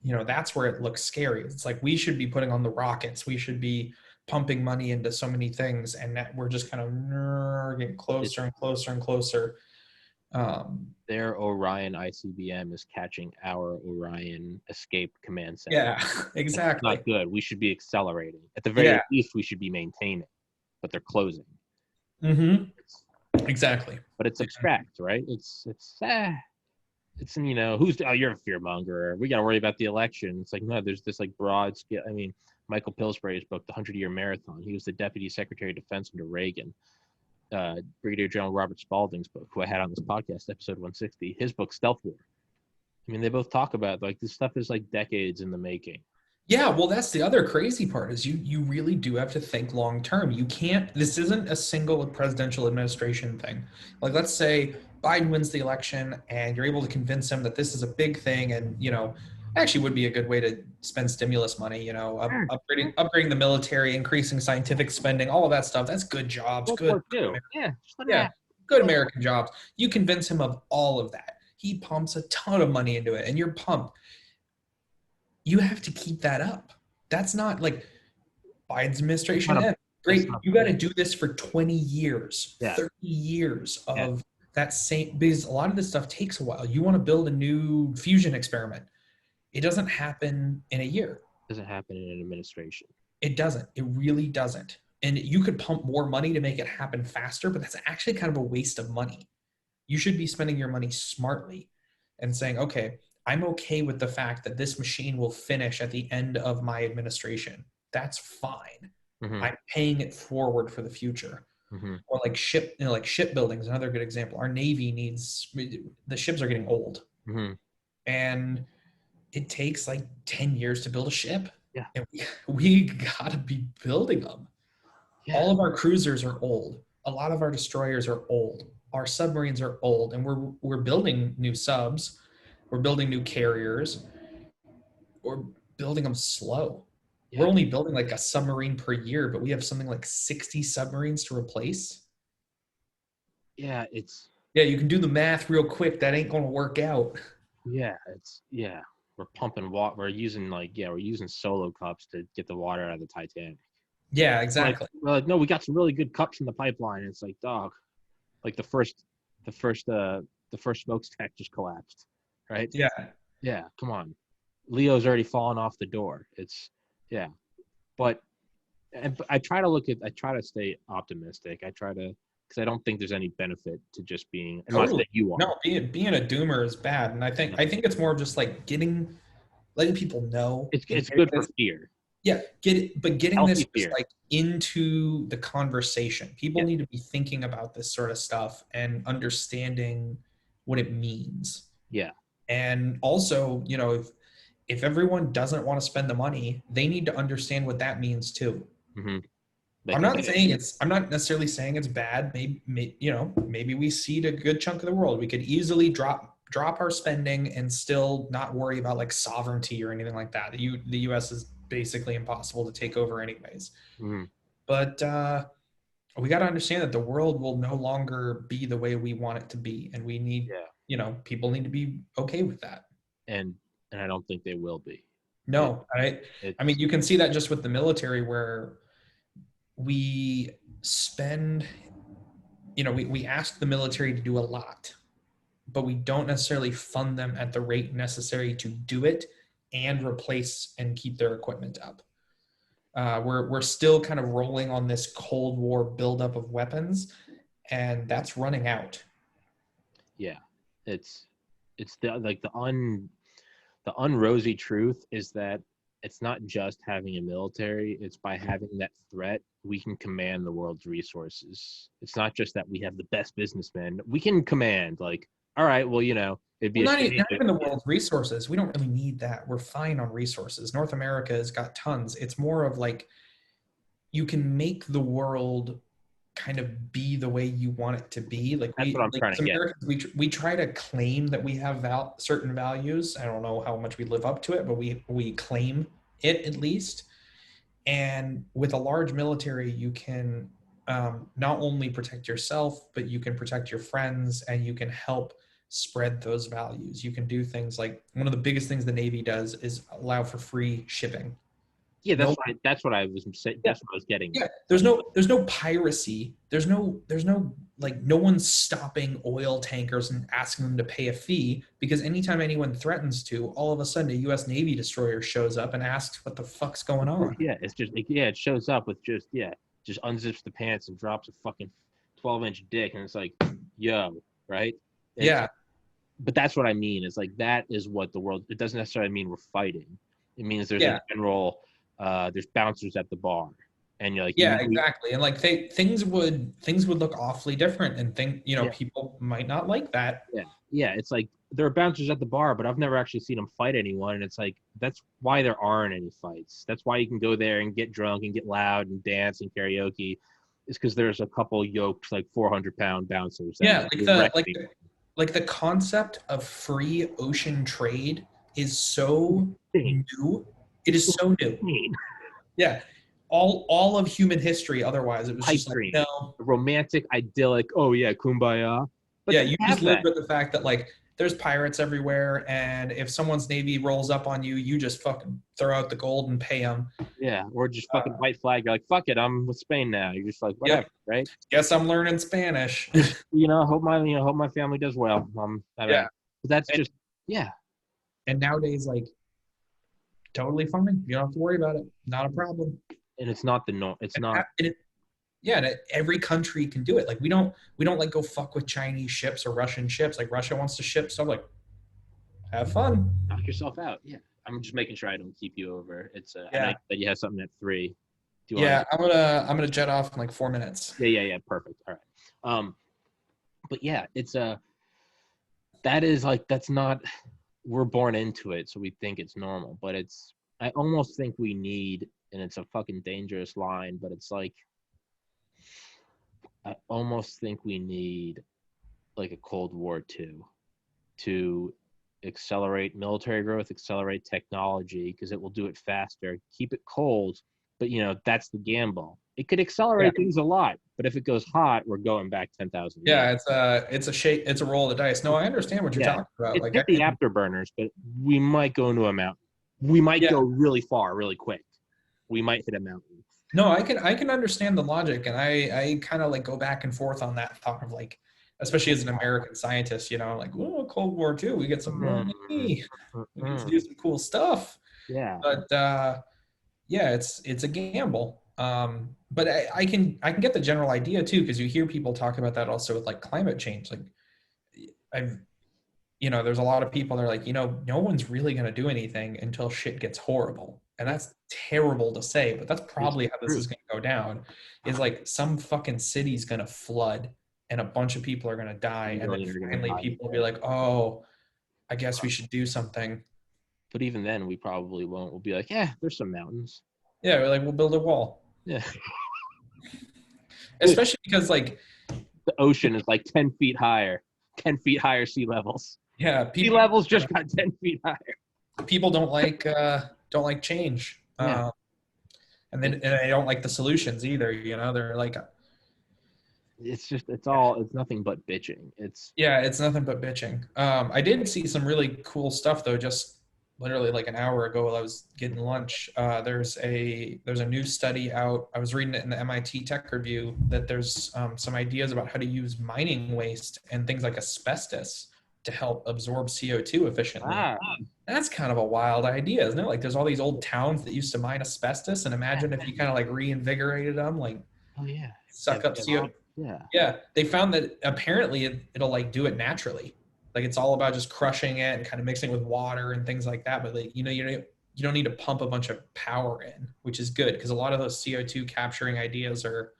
that's where it looks scary. It's like we should be putting on the rockets. We should be pumping money into so many things, and that we're just kind of getting closer and closer and closer. Their Orion ICBM is catching our Orion Escape Command Center. Yeah, exactly. It's not good. We should be accelerating. At the very least, we should be maintaining, but they're closing. Exactly. But it's abstract, right? It's you're a fearmonger. We got to worry about the election. It's like, no, there's this like broad scale. I mean, Michael Pillsbury's book, The 100-Year Marathon. He was the Deputy Secretary of Defense under Reagan. Brigadier General Robert Spalding's book, who I had on this podcast, episode 160, his book, Stealth War. I mean, they both talk about, like, this stuff is like decades in the making. Yeah, well, that's the other crazy part is you really do have to think long term. You can't, this isn't a single presidential administration thing. Like, let's say Biden wins the election and you're able to convince him that this is a big thing and, actually would be a good way to spend stimulus money, upgrading the military, increasing scientific spending, all of that stuff. That's good jobs. Good American jobs. You convince him of all of that. He pumps a ton of money into it and you're pumped. You have to keep that up. That's not like Biden's administration. Great. You got to do this for 20 years, 30 years of that same, because a lot of this stuff takes a while. You want to build a new fusion experiment. It doesn't happen in a year. It doesn't happen in an administration. It doesn't. It really doesn't. And you could pump more money to make it happen faster, but that's actually kind of a waste of money. You should be spending your money smartly and saying, okay, I'm okay with the fact that this machine will finish at the end of my administration. That's fine. I'm paying it forward for the future. Or like shipbuilding is another good example. Our Navy the ships are getting old. And it takes like 10 years to build a ship. Yeah. And we got to be building them. Yeah. All of our cruisers are old. A lot of our destroyers are old. Our submarines are old. And we're building new subs. We're building new carriers. We're building them slow. Yeah. We're only building like a submarine per year, but we have something like 60 submarines to replace. Yeah, you can do the math real quick. That ain't going to work out. We're pumping water. We're using solo cups to get the water out of the Titanic. Yeah, Like, exactly. we're like, no, we got some really good cups in the pipeline. And it's like, dog, like the first, the first smokestack just collapsed, right? Yeah. Yeah, come on. Leo's already fallen off the door. It's, yeah, but and I try to stay optimistic. I try to, because I don't think there's any benefit to just being. I'm not Totally. saying you are. No, being a doomer is bad, and Yeah. I think it's more of just like letting people know and It's getting good for this, fear, yeah, getting this healthy just fear. like into the conversation. People Yeah, need to be thinking about this sort of stuff and understanding what it means. yeah. And also, if everyone doesn't want to spend the money, they need to understand what that means too. Mm-hmm. Like you said, I'm not necessarily saying it's bad. Maybe we seed a good chunk of the world. We could easily drop our spending and still not worry about like sovereignty or anything like that. The US is basically impossible to take over anyways. mm-hmm. But we got to understand that the world will no longer be the way we want it to be, and we need, Yeah, people need to be okay with that. and I don't think they will be. It No, I mean, it's you can see that just with the military where we spend, we ask the military to do a lot, but we don't necessarily fund them at the rate necessary to do it and replace and keep their equipment up. We're still kind of rolling on this Cold War buildup of weapons, and that's running out. yeah. It's the like the unrosy truth is that it's not just having a military, it's by having that threat we can command the world's resources. It's not just that we have the best businessmen, we can command, like, all right, well, it'd be Well, a shame not if, even the yeah, world's resources. We don't really need that. We're fine on resources. North America has got tons. It's more of like you can make the world kind of be the way you want it to be. Like that's what I'm like trying as to get. Americans, we try to claim that we have certain values. I don't know how much we live up to it, but we claim it at least. And with a large military, you can not only protect yourself, but you can protect your friends, and you can help spread those values. You can do things like one of the biggest things the Navy does is allow for free shipping. Yeah, No, that's what I was saying. yeah, That's what I was getting yeah. at. Like, There's no piracy. There's no like no one's stopping oil tankers and asking them to pay a fee, because anytime anyone threatens to, all of a sudden a U.S. Navy destroyer shows up and asks what the fuck's going on. yeah, it's just like, yeah, it shows up with just, yeah, just unzips the pants and drops a fucking 12-inch dick, and it's like, yo, right? It's Yeah, But that's what I mean. Is like that is what the world. It doesn't necessarily mean we're fighting. It means there's a yeah. general. There's bouncers at the bar, and you're like, Yeah, exactly. And like things would look awfully different, and yeah, people might not like that. yeah, yeah. It's like there are bouncers at the bar, but I've never actually seen them fight anyone. And it's like that's why there aren't any fights. That's why you can go there and get drunk and get loud and dance and karaoke. Is because there's a couple yoked like 400-pound bouncers that Yeah, wreck people. like the concept of free ocean trade is so Insane. new. It is so new. Insane. Yeah. All of human history otherwise it was Pipe just like, dream, no. romantic, idyllic. Oh yeah, kumbaya. But Yeah, they you just have live that. with the fact that like there's pirates everywhere, and if someone's navy rolls up on you, you just fucking throw out the gold and pay them. Yeah, or just fucking white flag. You're like, fuck it, I'm with Spain now. You're just like, whatever, Yep. right? Guess I'm learning Spanish. Just hope my family does well. I mean, Yeah. but that's And, just, yeah, and nowadays, like, totally fine. You don't have to worry about it. Not a problem. and it's not the norm. It's not. Yeah, and every country can do it. Like we don't like go fuck with Chinese ships or Russian ships. Like Russia wants to ship stuff. Like, have fun. Knock yourself out. Yeah, I'm just making sure I don't keep you over. It's I know Yeah, that you have something at 3. Do you want yeah. to? I'm gonna jet off in like 4 minutes. Yeah. Perfect. All right. But yeah, it's that is like that's not. We're born into it, so we think it's normal. But it's. I almost think we need, and it's a fucking dangerous line, but it's like I almost think we need like a Cold War II to accelerate military growth, accelerate technology, because it will do it faster. Keep it cold, but that's the gamble. It could Yeah, accelerate things a lot, but if it goes hot, we're going back 10,000 years. yeah. It's a roll of the dice. No, I understand what you're Yeah, talking about. it's Like hit the afterburners, but we might go into a mountain. We might yeah, go really far, really quick. We might hit a mountain. No, I can understand the logic, and I kind of like go back and forth on that thought of like, especially as an American scientist, like, oh, Cold War II, we get some money, we get to do some cool stuff. Yeah. But yeah, it's a gamble. But I can get the general idea too, because you hear people talk about that also with like climate change. Like I've there's a lot of people that are like, no one's really going to do anything until shit gets horrible. And that's terrible to say, but that's It's probably how this true. is going to go down. Is like some fucking city's going to flood and a bunch of people are going to die. And then Million are gonna finally die. people will be like, oh, I guess we should do something. But even then, we probably won't. We'll be like, yeah, there's some mountains. Yeah, we're like, we'll build a wall. Yeah. Dude, Especially because like, the ocean is like 10 feet higher, 10 feet higher sea levels. yeah, Sea people levels just got 10 feet higher. people don't like change. Yeah. And they don't like the solutions either. They're like, It's nothing but bitching. yeah, it's nothing but bitching. I did see some really cool stuff though, just literally like an hour ago while I was getting lunch. There's a new study out. I was reading it in the MIT Tech Review that there's some ideas about how to use mining waste and things like asbestos to help absorb CO2 efficiently. Ah, That's kind of a wild idea, isn't it? Like there's all these old towns that used to mine asbestos, and imagine if you kind of like reinvigorated them, like oh yeah. suck up CO. Yeah. Yeah, they found that apparently it'll like do it naturally. Like it's all about just crushing it and kind of mixing it with water and things like that. But like you don't need to pump a bunch of power in, which is good because a lot of those CO2 capturing ideas are,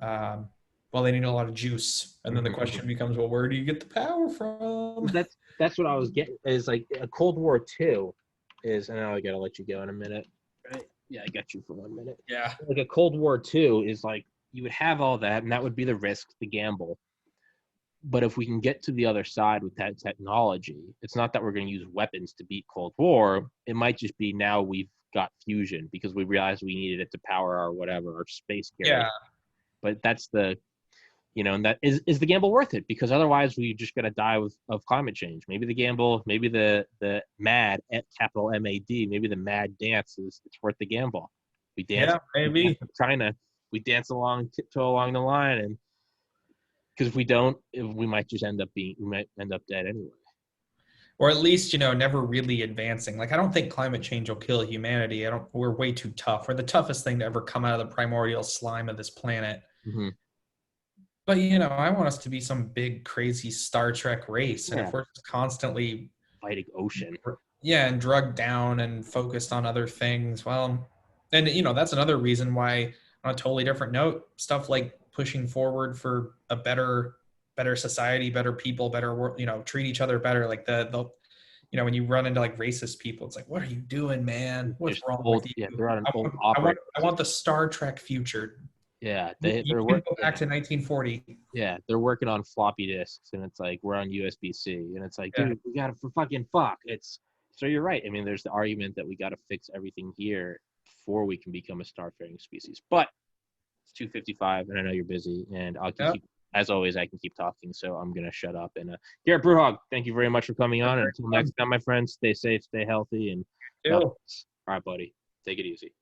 well, they need a lot of juice. And then the question becomes, well, where do you get the power from? That's what I was getting. Is like a Cold War II is, and now I gotta let you go in a minute. Right? Yeah, I got you for 1 minute. Yeah, Like a Cold War II is like you would have all that, and that would be the risk, the gamble. But if we can get to the other side with that technology, it's not that we're going to use weapons to beat Cold War. It might just be now we've got fusion because we realized we needed it to power our whatever, our space carrier. yeah, But that's and that is the gamble worth it? Because otherwise we're just going to die of climate change. Maybe the gamble, maybe the mad, capital MAD, maybe the mad dance it's worth the gamble. We dance, yeah, maybe. China, we dance along, tiptoe along the line, and because if we don't, we might end up dead anyway. Or at least never really advancing. Like I don't think climate change will kill humanity. We're way too tough. We're the toughest thing to ever come out of the primordial slime of this planet. Mm-hmm. But I want us to be some big crazy Star Trek race, and if we're just constantly fighting ocean, yeah, and drugged down and focused on other things, well, and that's another reason why, on a totally different note, stuff like pushing forward for a better society, better people, better world, treat each other better, like the when you run into like racist people, it's like, what are you doing, man? What's wrong with you? Yeah, they're on an old I want the Star Trek future. Yeah, they're working go back to 1940. Yeah, they're working on floppy disks, and it's like we're on USB-C, and it's like, dude, we gotta fuck. So you're right. I mean, there's the argument that we gotta fix everything here before we can become a star-faring species. But it's 2:55, and I know you're busy, and I'll keep, as always, I can keep talking, so I'm gonna shut up. And Garrett Brewhog, thank you very much for coming on. And until next time, my friends, stay safe, stay healthy, and all right, buddy, take it easy.